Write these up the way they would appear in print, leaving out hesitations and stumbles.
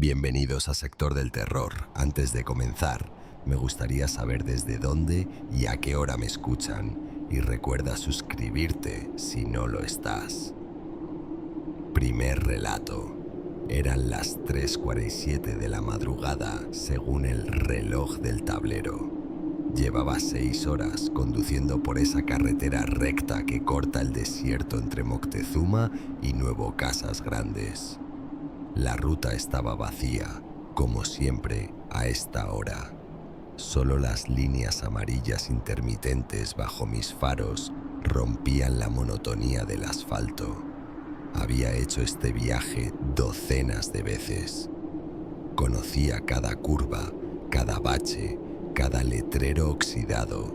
Bienvenidos a Sector del Terror. Antes de comenzar, me gustaría saber desde dónde y a qué hora me escuchan. Y recuerda suscribirte si no lo estás. Primer relato. Eran las 3:47 de la madrugada según el reloj del tablero. Llevaba 6 horas conduciendo por esa carretera recta que corta el desierto entre Moctezuma y Nuevo Casas Grandes. La ruta estaba vacía, como siempre a esta hora. Solo las líneas amarillas intermitentes bajo mis faros rompían la monotonía del asfalto. Había hecho este viaje docenas de veces. Conocía cada curva, cada bache, cada letrero oxidado.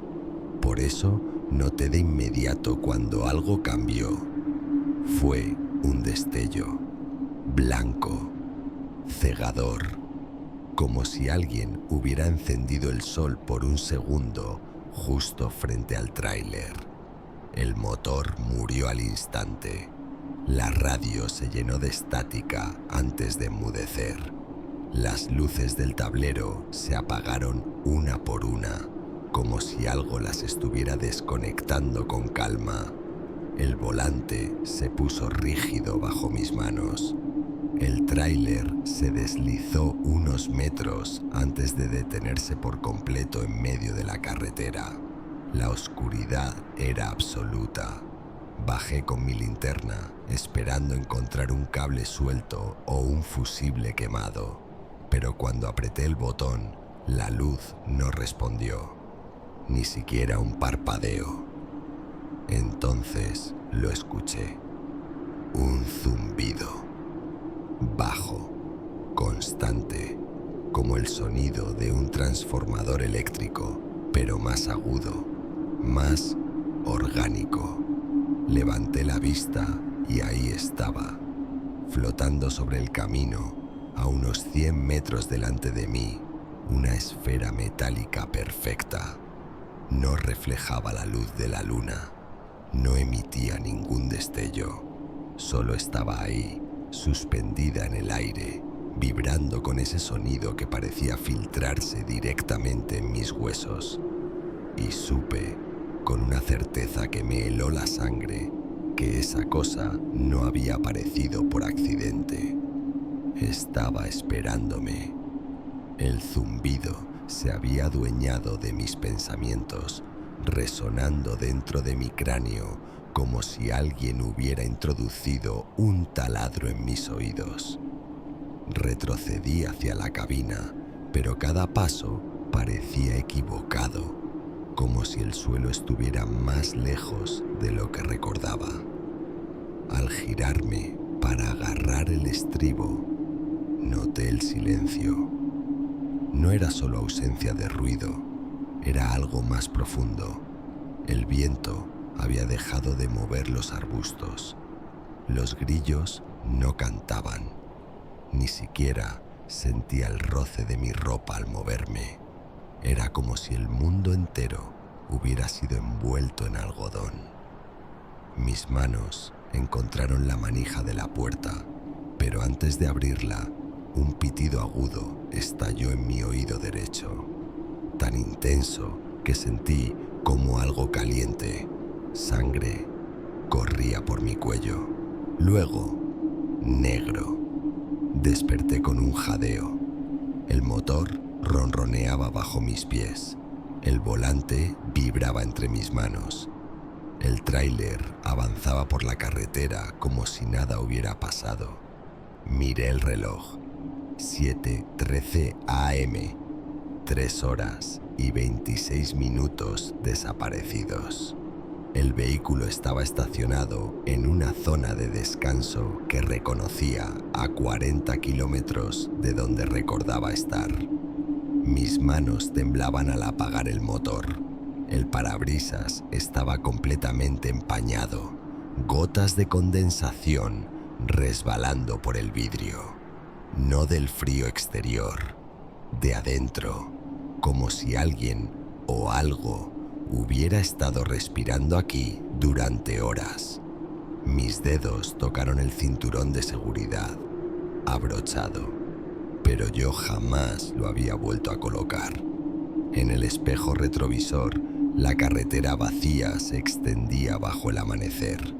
Por eso noté de inmediato cuando algo cambió. Fue un destello, blanco, cegador, como si alguien hubiera encendido el sol por un segundo justo frente al tráiler. El motor murió al instante. La radio se llenó de estática antes de enmudecer. Las luces del tablero se apagaron una por una, como si algo las estuviera desconectando con calma. El volante se puso rígido bajo mis manos. El tráiler se deslizó unos metros antes de detenerse por completo en medio de la carretera. La oscuridad era absoluta. Bajé con mi linterna, esperando encontrar un cable suelto o un fusible quemado. Pero cuando apreté el botón, la luz no respondió, ni siquiera un parpadeo. Entonces lo escuché. Un zumbido, bajo, constante, como el sonido de un transformador eléctrico, pero más agudo, más orgánico. Levanté la vista y ahí estaba, flotando sobre el camino, a unos 100 metros delante de mí, una esfera metálica perfecta. No reflejaba la luz de la luna, no emitía ningún destello, solo estaba ahí, suspendida en el aire, vibrando con ese sonido que parecía filtrarse directamente en mis huesos. Y supe, con una certeza que me heló la sangre, que esa cosa no había aparecido por accidente. Estaba esperándome. El zumbido se había adueñado de mis pensamientos, resonando dentro de mi cráneo como si alguien hubiera introducido un taladro en mis oídos. Retrocedí hacia la cabina, pero cada paso parecía equivocado, como si el suelo estuviera más lejos de lo que recordaba. Al girarme para agarrar el estribo, noté el silencio. No era solo ausencia de ruido, era algo más profundo. El viento había dejado de mover los arbustos. Los grillos no cantaban. Ni siquiera sentía el roce de mi ropa al moverme. Era como si el mundo entero hubiera sido envuelto en algodón. Mis manos encontraron la manija de la puerta, pero antes de abrirla, un pitido agudo estalló en mi oído derecho, tan intenso que sentí como algo caliente, sangre, corría por mi cuello. Luego, negro. Desperté con un jadeo. El motor ronroneaba bajo mis pies. El volante vibraba entre mis manos. El tráiler avanzaba por la carretera como si nada hubiera pasado. Miré el reloj. 7:13 AM. 3 horas y 26 minutos desaparecidos. El vehículo estaba estacionado en una zona de descanso que reconocía a 40 kilómetros de donde recordaba estar. Mis manos temblaban al apagar el motor. El parabrisas estaba completamente empañado, gotas de condensación resbalando por el vidrio. No del frío exterior, de adentro, como si alguien o algo hubiera estado respirando aquí durante horas. Mis dedos tocaron el cinturón de seguridad, abrochado, pero yo jamás lo había vuelto a colocar. En el espejo retrovisor, la carretera vacía se extendía bajo el amanecer.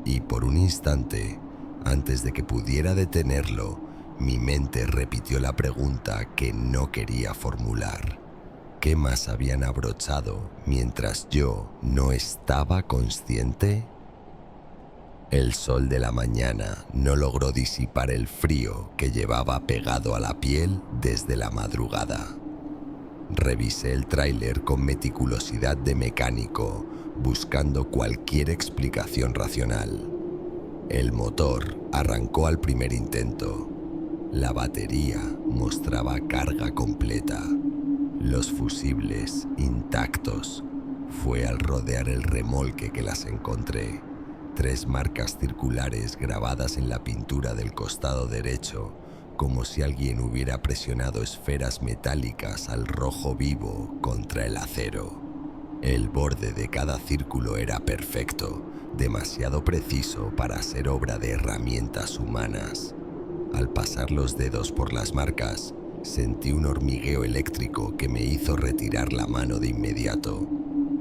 Y por un instante, antes de que pudiera detenerlo, mi mente repitió la pregunta que no quería formular. ¿Qué más habían abrochado mientras yo no estaba consciente? El sol de la mañana no logró disipar el frío que llevaba pegado a la piel desde la madrugada. Revisé el tráiler con meticulosidad de mecánico, buscando cualquier explicación racional. El motor arrancó al primer intento. La batería mostraba carga completa. Los fusibles intactos. Fue al rodear el remolque que las encontré. 3 marcas circulares grabadas en la pintura del costado derecho, como si alguien hubiera presionado esferas metálicas al rojo vivo contra el acero. El borde de cada círculo era perfecto, demasiado preciso para ser obra de herramientas humanas. Al pasar los dedos por las marcas, sentí un hormigueo eléctrico que me hizo retirar la mano de inmediato.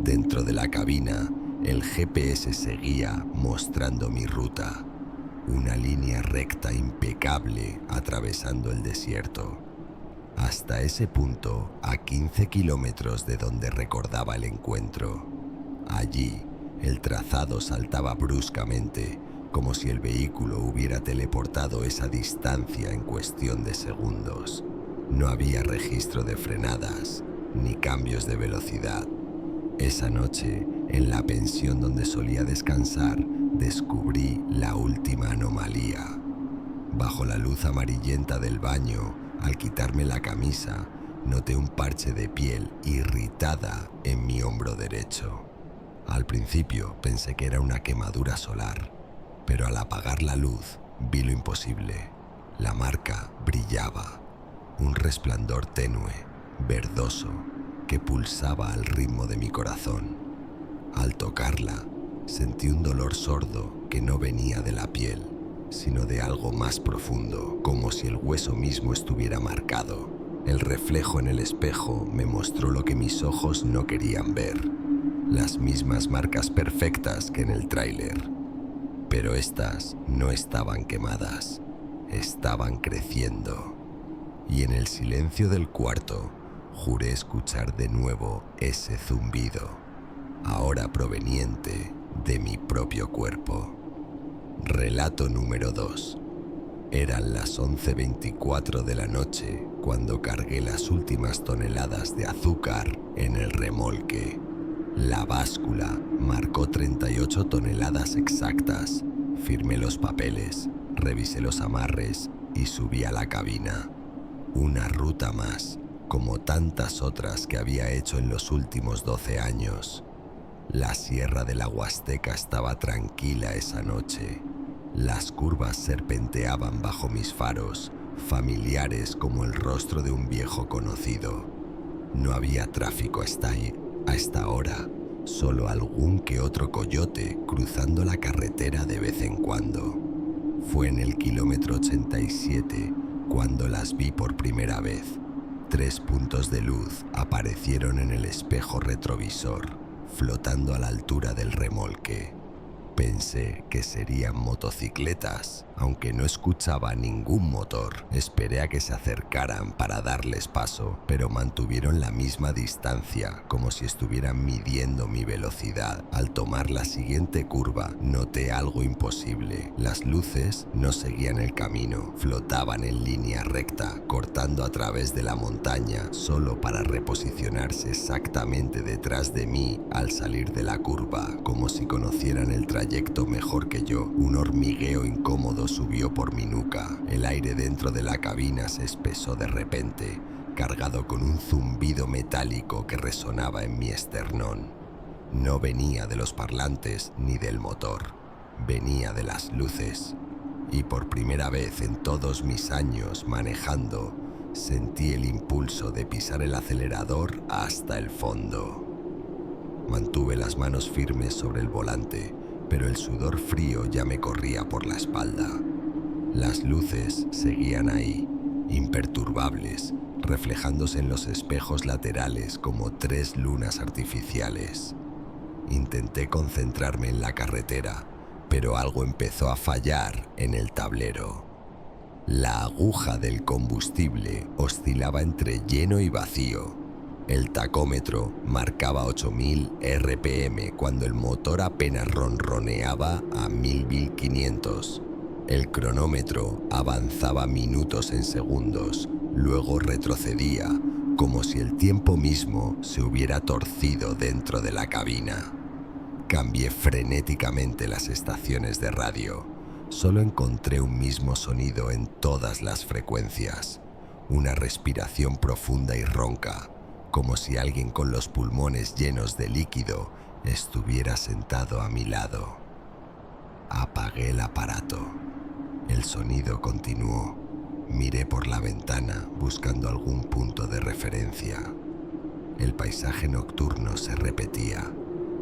Dentro de la cabina, el GPS seguía mostrando mi ruta. Una línea recta impecable atravesando el desierto. Hasta ese punto, a 15 kilómetros de donde recordaba el encuentro. Allí, el trazado saltaba bruscamente, como si el vehículo hubiera teleportado esa distancia en cuestión de segundos. No había registro de frenadas, ni cambios de velocidad. Esa noche, en la pensión donde solía descansar, descubrí la última anomalía. Bajo la luz amarillenta del baño, al quitarme la camisa, noté un parche de piel irritada en mi hombro derecho. Al principio pensé que era una quemadura solar, pero al apagar la luz vi lo imposible. La marca brillaba, un resplandor tenue, verdoso, que pulsaba al ritmo de mi corazón. Al tocarla, sentí un dolor sordo que no venía de la piel, sino de algo más profundo, como si el hueso mismo estuviera marcado. El reflejo en el espejo me mostró lo que mis ojos no querían ver, las mismas marcas perfectas que en el tráiler. Pero estas no estaban quemadas, estaban creciendo. Y en el silencio del cuarto, juré escuchar de nuevo ese zumbido, ahora proveniente de mi propio cuerpo. Relato número 2. Eran las 11:24 de la noche cuando cargué las últimas toneladas de azúcar en el remolque. La báscula marcó 38 toneladas exactas. Firmé los papeles, revisé los amarres y subí a la cabina. Una ruta más, como tantas otras que había hecho en los últimos 12 años. La sierra de la Huasteca estaba tranquila esa noche. Las curvas serpenteaban bajo mis faros, familiares como el rostro de un viejo conocido. No había tráfico a esta hora, solo algún que otro coyote cruzando la carretera de vez en cuando. Fue en el kilómetro 87 cuando las vi por primera vez. 3 puntos de luz aparecieron en el espejo retrovisor, flotando a la altura del remolque. Pensé que serían motocicletas, aunque no escuchaba ningún motor. Esperé a que se acercaran para darles paso, pero mantuvieron la misma distancia, como si estuvieran midiendo mi velocidad. Al tomar la siguiente curva, noté algo imposible. Las luces no seguían el camino, flotaban en línea recta, cortando a través de la montaña, solo para reposicionarse exactamente detrás de mí al salir de la curva, como si conocieran el trayecto mejor que yo. Un hormigueo incómodo subió por mi nuca. El aire dentro de la cabina se espesó de repente, cargado con un zumbido metálico que resonaba en mi esternón. No venía de los parlantes ni del motor, venía de las luces. Y por primera vez en todos mis años manejando, sentí el impulso de pisar el acelerador hasta el fondo. Mantuve las manos firmes sobre el volante, pero el sudor frío ya me corría por la espalda. Las luces seguían ahí, imperturbables, reflejándose en los espejos laterales como 3 lunas artificiales. Intenté concentrarme en la carretera, pero algo empezó a fallar en el tablero. La aguja del combustible oscilaba entre lleno y vacío. El tacómetro marcaba 8000 RPM cuando el motor apenas ronroneaba a 1500. El cronómetro avanzaba minutos en segundos, luego retrocedía, como si el tiempo mismo se hubiera torcido dentro de la cabina. Cambié frenéticamente las estaciones de radio. Solo encontré un mismo sonido en todas las frecuencias, una respiración profunda y ronca, como si alguien con los pulmones llenos de líquido estuviera sentado a mi lado. Apagué el aparato. El sonido continuó. Miré por la ventana buscando algún punto de referencia. El paisaje nocturno se repetía,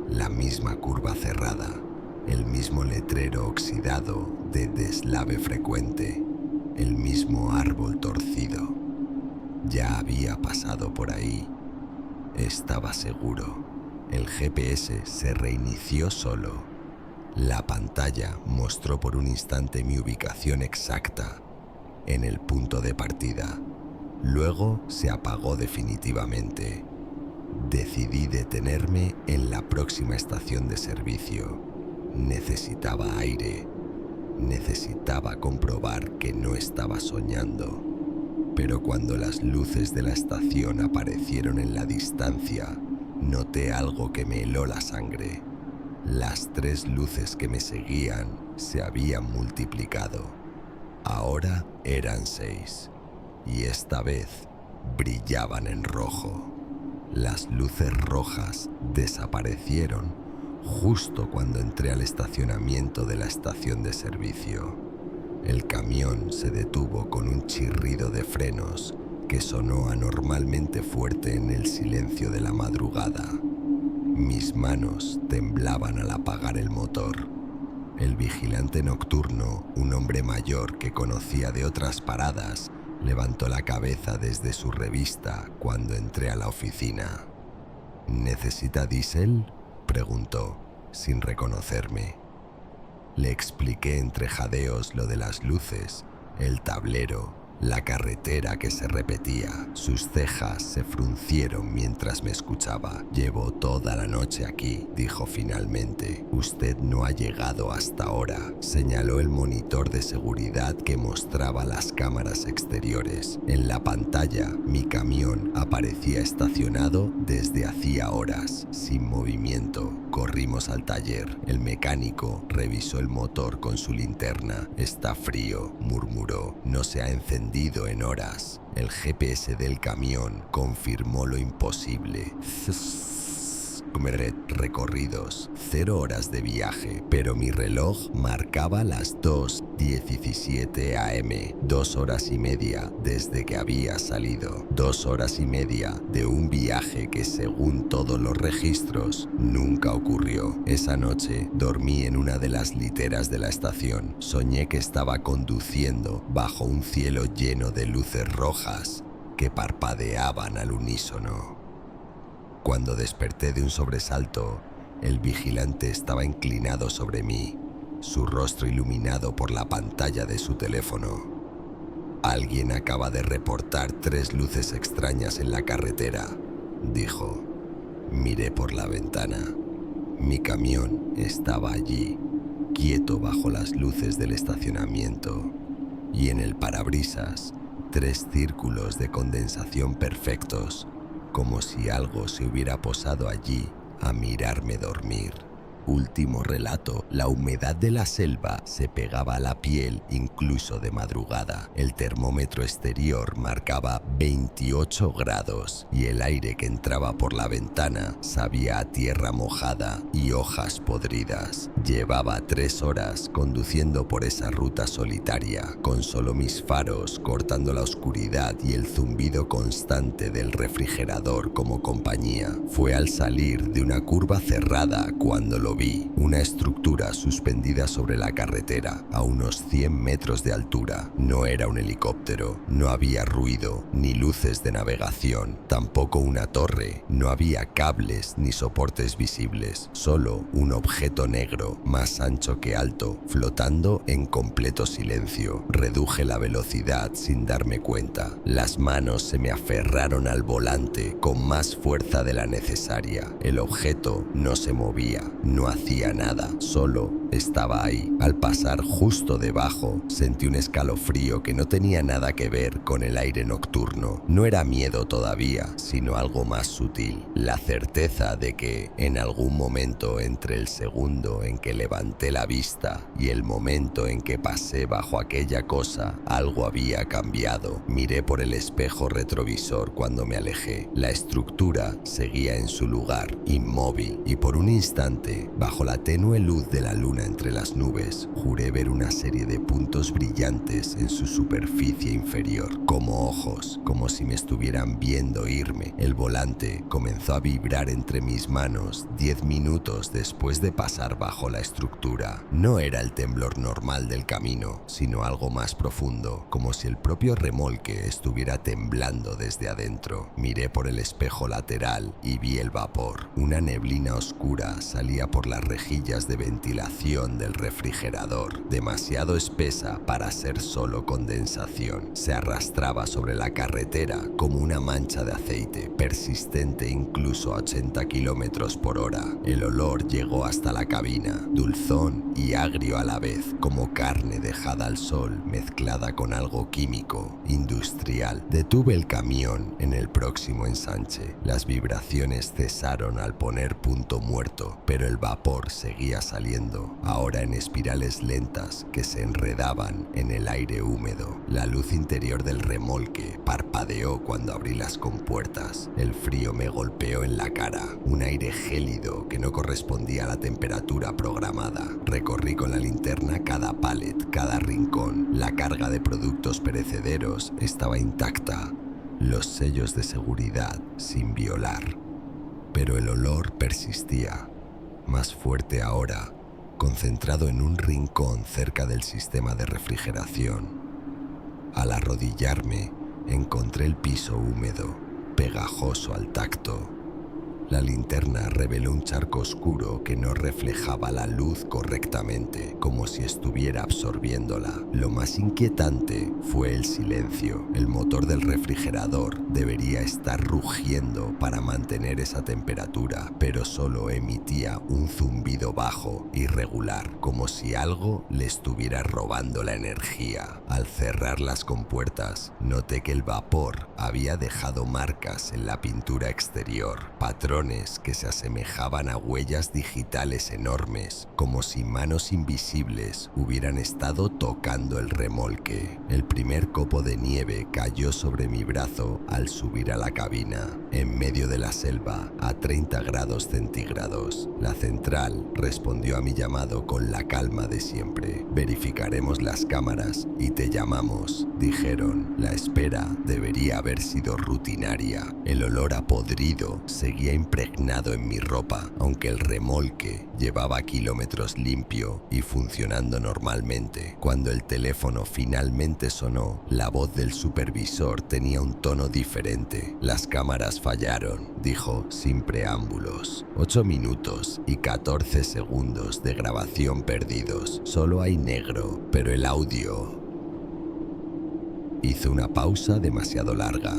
la misma curva cerrada, el mismo letrero oxidado de deslave frecuente, el mismo árbol torcido. Ya había pasado por ahí. Estaba seguro. El GPS se reinició solo. La pantalla mostró por un instante mi ubicación exacta, en el punto de partida. Luego se apagó definitivamente. Decidí detenerme en la próxima estación de servicio. Necesitaba aire. Necesitaba comprobar que no estaba soñando. Pero cuando las luces de la estación aparecieron en la distancia, noté algo que me heló la sangre. Las 3 luces que me seguían se habían multiplicado. Ahora eran 6, y esta vez brillaban en rojo. Las luces rojas desaparecieron justo cuando entré al estacionamiento de la estación de servicio. El camión se detuvo con un chirrido de frenos que sonó anormalmente fuerte en el silencio de la madrugada. Mis manos temblaban al apagar el motor. El vigilante nocturno, un hombre mayor que conocía de otras paradas, levantó la cabeza desde su revista cuando entré a la oficina. ¿Necesita diésel?, preguntó, sin reconocerme. Le expliqué entre jadeos lo de las luces, el tablero, la carretera que se repetía. Sus cejas se fruncieron mientras me escuchaba. «Llevo toda la noche aquí», dijo finalmente. «Usted no ha llegado hasta ahora», señaló el monitor de seguridad que mostraba las cámaras exteriores. En la pantalla, mi camión aparecía estacionado desde hacía horas, sin movimiento. Corrimos al taller. El mecánico revisó el motor con su linterna. «Está frío», murmuró. «No se ha encendido en horas». El GPS del camión confirmó lo imposible. Recorridos, 0 horas de viaje, pero mi reloj marcaba las 2:17 AM, 2 horas y media desde que había salido, 2 horas y media de un viaje que, según todos los registros, nunca ocurrió. Esa noche dormí en una de las literas de la estación. Soñé que estaba conduciendo bajo un cielo lleno de luces rojas que parpadeaban al unísono. Cuando desperté de un sobresalto, el vigilante estaba inclinado sobre mí, su rostro iluminado por la pantalla de su teléfono. «Alguien acaba de reportar 3 luces extrañas en la carretera», dijo. Miré por la ventana. Mi camión estaba allí, quieto bajo las luces del estacionamiento, y en el parabrisas 3 círculos de condensación perfectos, como si algo se hubiera posado allí a mirarme dormir. Último relato. La humedad de la selva se pegaba a la piel incluso de madrugada. El termómetro exterior marcaba 28 grados y el aire que entraba por la ventana sabía a tierra mojada y hojas podridas. Llevaba 3 horas conduciendo por esa ruta solitaria, con solo mis faros cortando la oscuridad y el zumbido constante del refrigerador como compañía. Fue al salir de una curva cerrada cuando lo vi, una estructura suspendida sobre la carretera a unos 100 metros de altura. No era un helicóptero, no había ruido ni luces de navegación, tampoco una torre, no había cables ni soportes visibles, solo un objeto negro, más ancho que alto, flotando en completo silencio. Reduje la velocidad sin darme cuenta. Las manos se me aferraron al volante con más fuerza de la necesaria. El objeto no se movía, no hacía nada, solo estaba ahí. Al pasar justo debajo, sentí un escalofrío que no tenía nada que ver con el aire nocturno. No era miedo todavía, sino algo más sutil. La certeza de que, en algún momento entre el segundo en que levanté la vista y el momento en que pasé bajo aquella cosa, algo había cambiado. Miré por el espejo retrovisor cuando me alejé. La estructura seguía en su lugar, inmóvil, y por un instante, bajo la tenue luz de la luna entre las nubes, juré ver una serie de puntos brillantes en su superficie inferior, como ojos, como si me estuvieran viendo irme. El volante comenzó a vibrar entre mis manos 10 minutos después de pasar bajo la estructura. No era el temblor normal del camino, sino algo más profundo, como si el propio remolque estuviera temblando desde adentro. Miré por el espejo lateral y vi el vapor. Una neblina oscura salía por las rejillas de ventilación del refrigerador, demasiado espesa para ser solo condensación. Se arrastraba sobre la carretera como una mancha de aceite, persistente incluso a 80 kilómetros por hora. El olor llegó hasta la cabina, dulzón y agrio a la vez, como carne dejada al sol mezclada con algo químico, industrial. Detuve el camión en el próximo ensanche. Las vibraciones cesaron al poner punto muerto, pero el vapor seguía saliendo, ahora en espirales lentas que se enredaban en el aire húmedo. La luz interior del remolque parpadeó cuando abrí las compuertas. El frío me golpeó en la cara, un aire gélido que no correspondía a la temperatura programada. Recorrí con la linterna cada pallet, cada rincón. La carga de productos perecederos estaba intacta, los sellos de seguridad sin violar. Pero el olor persistía, más fuerte ahora, concentrado en un rincón cerca del sistema de refrigeración. Al arrodillarme, encontré el piso húmedo, pegajoso al tacto. La linterna reveló un charco oscuro que no reflejaba la luz correctamente, como si estuviera absorbiéndola. Lo más inquietante fue el silencio. El motor del refrigerador debería estar rugiendo para mantener esa temperatura, pero solo emitía un zumbido bajo, irregular, como si algo le estuviera robando la energía. Al cerrar las compuertas, noté que el vapor había dejado marcas en la pintura exterior, patrones que se asemejaban a huellas digitales enormes, como si manos invisibles hubieran estado tocando el remolque. El primer copo de nieve cayó sobre mi brazo al subir a la cabina, en medio de la selva, a 30 grados centígrados. La central respondió a mi llamado con la calma de siempre. Verificaremos las cámaras y te llamamos, dijeron. La espera debería haber sido rutinaria. El olor a podrido seguía impregnado en mi ropa, aunque el remolque llevaba kilómetros limpio y funcionando normalmente. Cuando el teléfono finalmente sonó, la voz del supervisor tenía un tono diferente. Las cámaras fallaron, dijo sin preámbulos. 8 minutos y 14 segundos de grabación perdidos. Solo hay negro, pero el audio... Hizo una pausa demasiado larga.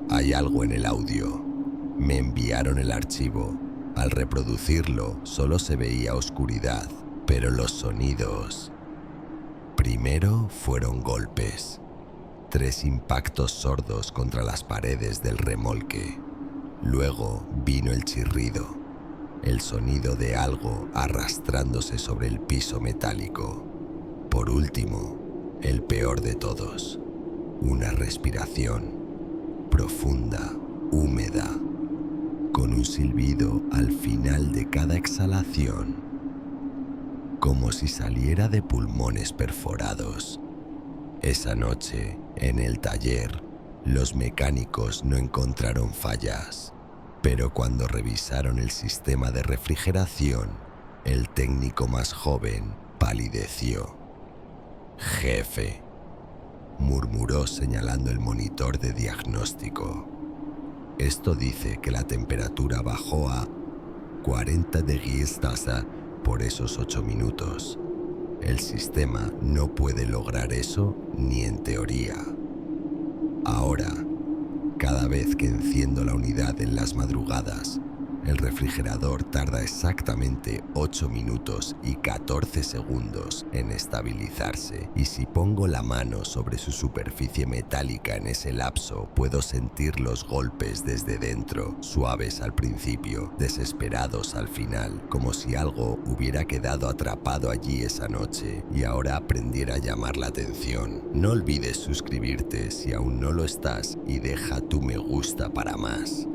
Hay algo en el audio. Me enviaron el archivo. Al reproducirlo, solo se veía oscuridad, pero los sonidos... Primero fueron golpes. 3 impactos sordos contra las paredes del remolque. Luego vino el chirrido, el sonido de algo arrastrándose sobre el piso metálico. Por último, el peor de todos, una respiración profunda, húmeda, con un silbido al final de cada exhalación, como si saliera de pulmones perforados. Esa noche, en el taller, los mecánicos no encontraron fallas, pero cuando revisaron el sistema de refrigeración, El técnico más joven palideció. «Jefe», murmuró señalando el monitor de diagnóstico. «Esto dice que la temperatura bajó a 40 degrees tasa por esos 8 minutos. El sistema no puede lograr eso ni en teoría. Ahora, cada vez que enciendo la unidad en las madrugadas, el refrigerador tarda exactamente 8 minutos y 14 segundos en estabilizarse, y si pongo la mano sobre su superficie metálica en ese lapso, puedo sentir los golpes desde dentro, suaves al principio, desesperados al final, como si algo hubiera quedado atrapado allí esa noche y ahora aprendiera a llamar la atención. No olvides suscribirte si aún no lo estás y deja tu me gusta para más.